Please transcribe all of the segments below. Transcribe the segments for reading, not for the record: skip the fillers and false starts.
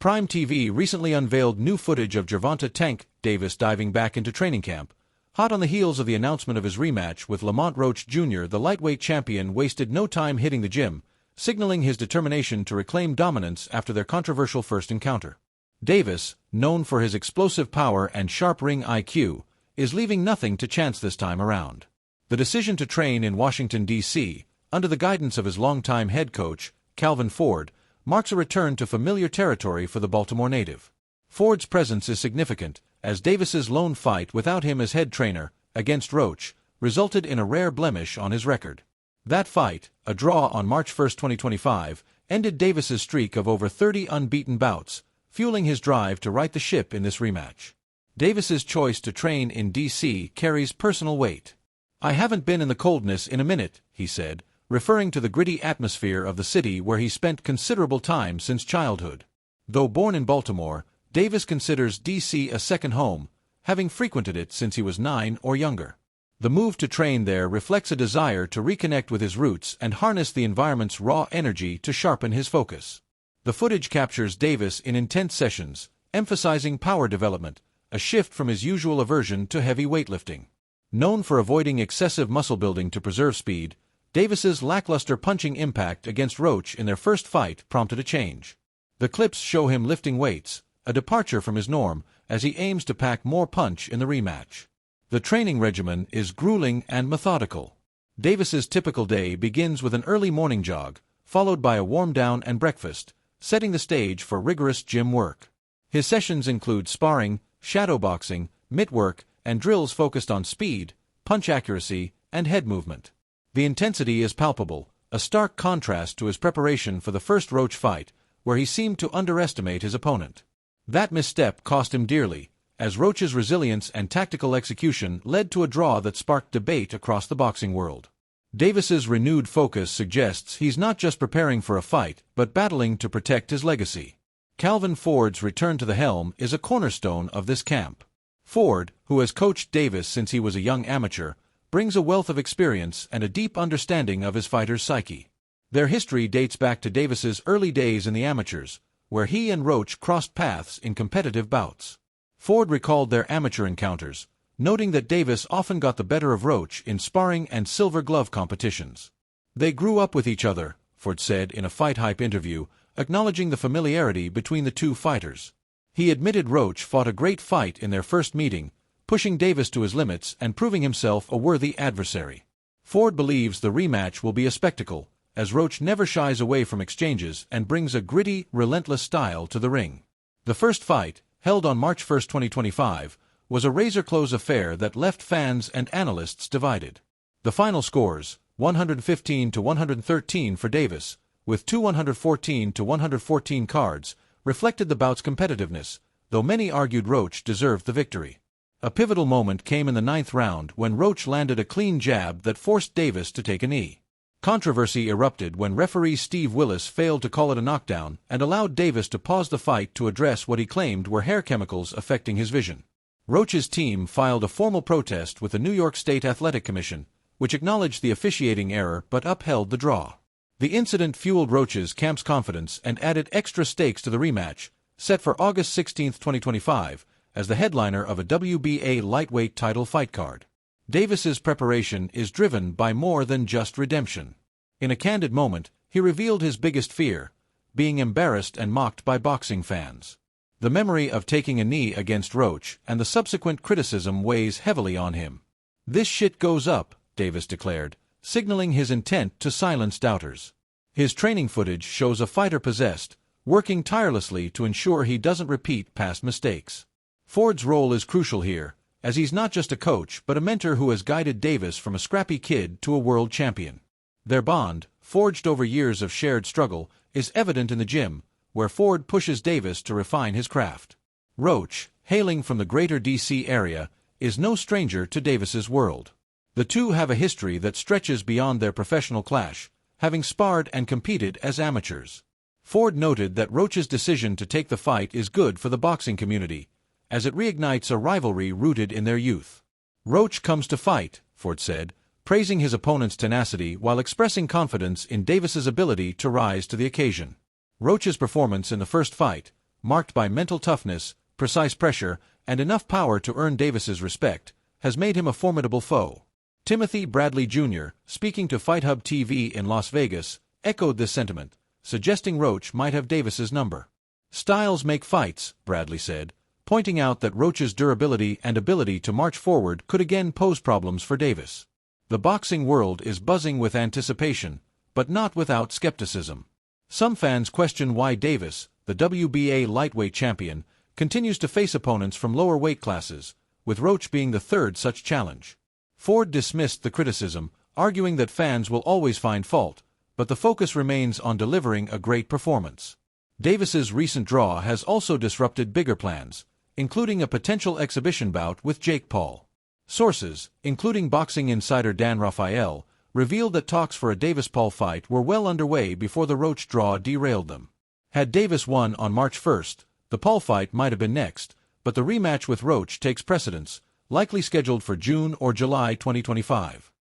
Prime TV recently unveiled new footage of Gervonta Tank Davis diving back into training camp. Hot on the heels of the announcement of his rematch with Lamont Roach Jr., the lightweight champion wasted no time hitting the gym, signaling his determination to reclaim dominance after their controversial first encounter. Davis, known for his explosive power and sharp ring IQ, is leaving nothing to chance this time around. The decision to train in Washington, D.C., under the guidance of his longtime head coach, Calvin Ford, marks a return to familiar territory for the Baltimore native. Ford's presence is significant, as Davis's lone fight without him as head trainer, against Roach, resulted in a rare blemish on his record. That fight, a draw on March 1, 2025, ended Davis's streak of over 30 unbeaten bouts, fueling his drive to right the ship in this rematch. Davis's choice to train in D.C. carries personal weight. "I haven't been in the coldness in a minute," he said, referring to the gritty atmosphere of the city where he spent considerable time since childhood. Though born in Baltimore, Davis considers D.C. a second home, having frequented it since he was 9 or younger. The move to train there reflects a desire to reconnect with his roots and harness the environment's raw energy to sharpen his focus. The footage captures Davis in intense sessions, emphasizing power development, a shift from his usual aversion to heavy weightlifting. Known for avoiding excessive muscle building to preserve speed, Davis's lackluster punching impact against Roach in their first fight prompted a change. The clips show him lifting weights, a departure from his norm, as he aims to pack more punch in the rematch. The training regimen is grueling and methodical. Davis's typical day begins with an early morning jog, followed by a warm-down and breakfast, setting the stage for rigorous gym work. His sessions include sparring, shadowboxing, mitt work, and drills focused on speed, punch accuracy, and head movement. The intensity is palpable, a stark contrast to his preparation for the first Roach fight, where he seemed to underestimate his opponent. That misstep cost him dearly, as Roach's resilience and tactical execution led to a draw that sparked debate across the boxing world. Davis's renewed focus suggests he's not just preparing for a fight, but battling to protect his legacy. Calvin Ford's return to the helm is a cornerstone of this camp. Ford, who has coached Davis since he was a young amateur, brings a wealth of experience and a deep understanding of his fighter's psyche. Their history dates back to Davis's early days in the amateurs, where he and Roach crossed paths in competitive bouts. Ford recalled their amateur encounters, noting that Davis often got the better of Roach in sparring and silver glove competitions. "They grew up with each other," Ford said in a Fight Hype interview, acknowledging the familiarity between the two fighters. He admitted Roach fought a great fight in their first meeting, pushing Davis to his limits and proving himself a worthy adversary. Ford believes the rematch will be a spectacle, as Roach never shies away from exchanges and brings a gritty, relentless style to the ring. The first fight, held on March 1, 2025, was a razor-close affair that left fans and analysts divided. The final scores, 115-113 for Davis, with two 114-114 cards, reflected the bout's competitiveness, though many argued Roach deserved the victory. A pivotal moment came in the 9th round when Roach landed a clean jab that forced Davis to take a knee. Controversy erupted when referee Steve Willis failed to call it a knockdown and allowed Davis to pause the fight to address what he claimed were hair chemicals affecting his vision. Roach's team filed a formal protest with the New York State Athletic Commission, which acknowledged the officiating error but upheld the draw. The incident fueled Roach's camp's confidence and added extra stakes to the rematch, set for August 16, 2025, as the headliner of a WBA lightweight title fight card. Davis's preparation is driven by more than just redemption. In a candid moment, he revealed his biggest fear, being embarrassed and mocked by boxing fans. The memory of taking a knee against Roach and the subsequent criticism weighs heavily on him. "This shit goes up," Davis declared, signaling his intent to silence doubters. His training footage shows a fighter possessed, working tirelessly to ensure he doesn't repeat past mistakes. Ford's role is crucial here, as he's not just a coach but a mentor who has guided Davis from a scrappy kid to a world champion. Their bond, forged over years of shared struggle, is evident in the gym, where Ford pushes Davis to refine his craft. Roach, hailing from the greater D.C. area, is no stranger to Davis's world. The two have a history that stretches beyond their professional clash, having sparred and competed as amateurs. Ford noted that Roach's decision to take the fight is good for the boxing community, as it reignites a rivalry rooted in their youth. "Roach comes to fight," Ford said, praising his opponent's tenacity while expressing confidence in Davis's ability to rise to the occasion. Roach's performance in the first fight, marked by mental toughness, precise pressure, and enough power to earn Davis's respect, has made him a formidable foe. Timothy Bradley Jr., speaking to Fight Hub TV in Las Vegas, echoed this sentiment, suggesting Roach might have Davis's number. "Styles make fights," Bradley said, pointing out that Roach's durability and ability to march forward could again pose problems for Davis. The boxing world is buzzing with anticipation, but not without skepticism. Some fans question why Davis, the WBA lightweight champion, continues to face opponents from lower weight classes, with Roach being the third such challenge. Ford dismissed the criticism, arguing that fans will always find fault, but the focus remains on delivering a great performance. Davis's recent draw has also disrupted bigger plans, including a potential exhibition bout with Jake Paul. Sources, including boxing insider Dan Rafael, revealed that talks for a Davis-Paul fight were well underway before the Roach draw derailed them. Had Davis won on March 1st, the Paul fight might have been next, but the rematch with Roach takes precedence, likely scheduled for June or July 2025.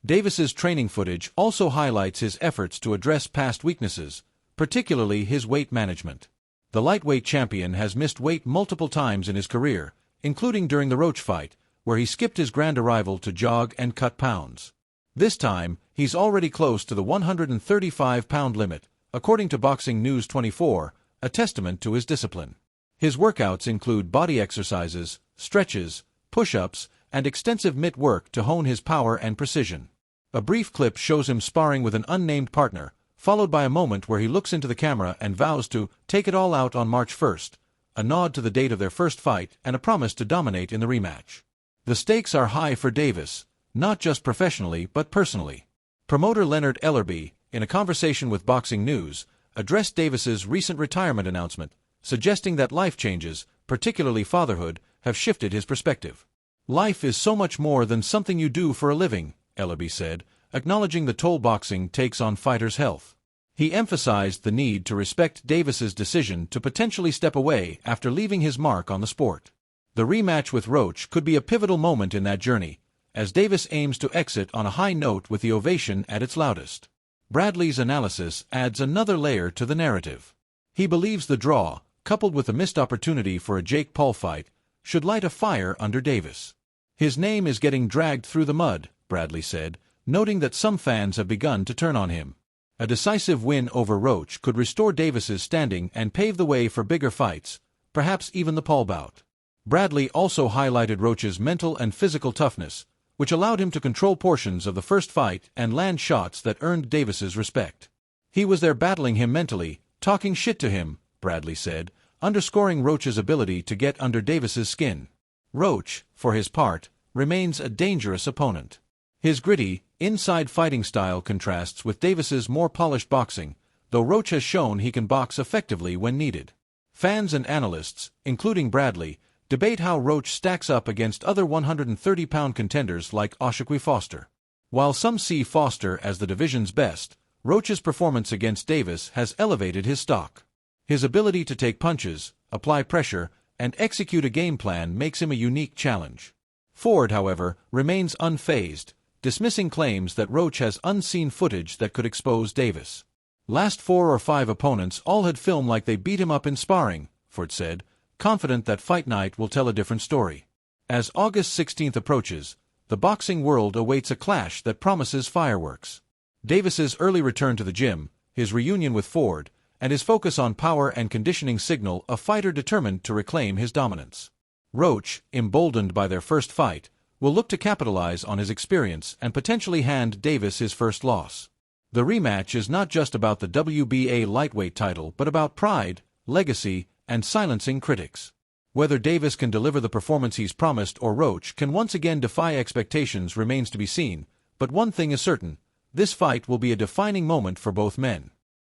Davis's training footage also highlights his efforts to address past weaknesses, particularly his weight management. The lightweight champion has missed weight multiple times in his career, including during the Roach fight, where he skipped his grand arrival to jog and cut pounds. This time, he's already close to the 135-pound limit, according to Boxing News 24, a testament to his discipline. His workouts include body exercises, stretches, push-ups, and extensive mitt work to hone his power and precision. A brief clip shows him sparring with an unnamed partner, followed by a moment where he looks into the camera and vows to take it all out on March 1st, a nod to the date of their first fight and a promise to dominate in the rematch. The stakes are high for Davis, not just professionally but personally. Promoter Leonard Ellerby, in a conversation with Boxing News, addressed Davis's recent retirement announcement, suggesting that life changes, particularly fatherhood, have shifted his perspective. "Life is so much more than something you do for a living," Ellerby said, acknowledging the toll boxing takes on fighters' health. He emphasized the need to respect Davis's decision to potentially step away after leaving his mark on the sport. The rematch with Roach could be a pivotal moment in that journey, as Davis aims to exit on a high note with the ovation at its loudest. Bradley's analysis adds another layer to the narrative. He believes the draw, coupled with a missed opportunity for a Jake Paul fight, should light a fire under Davis. "His name is getting dragged through the mud," Bradley said, noting that some fans have begun to turn on him. A decisive win over Roach could restore Davis's standing and pave the way for bigger fights, perhaps even the Paul bout. Bradley also highlighted Roach's mental and physical toughness, which allowed him to control portions of the first fight and land shots that earned Davis's respect. "He was there battling him mentally, talking shit to him," Bradley said, underscoring Roach's ability to get under Davis's skin. Roach, for his part, remains a dangerous opponent. His gritty, inside fighting style contrasts with Davis's more polished boxing, though Roach has shown he can box effectively when needed. Fans and analysts, including Bradley, debate how Roach stacks up against other 130-pound contenders like Oshaquie Foster. While some see Foster as the division's best, Roach's performance against Davis has elevated his stock. His ability to take punches, apply pressure, and execute a game plan makes him a unique challenge. Ford, however, remains unfazed, dismissing claims that Roach has unseen footage that could expose Davis. "Last 4 or 5 opponents all had film like they beat him up in sparring," Ford said, confident that fight night will tell a different story. As August 16th approaches, the boxing world awaits a clash that promises fireworks. Davis's early return to the gym, his reunion with Ford, and his focus on power and conditioning signal a fighter determined to reclaim his dominance. Roach, emboldened by their first fight, will look to capitalize on his experience and potentially hand Davis his first loss. The rematch is not just about the WBA lightweight title but about pride, legacy, and silencing critics. Whether Davis can deliver the performance he's promised or Roach can once again defy expectations remains to be seen, but one thing is certain: this fight will be a defining moment for both men.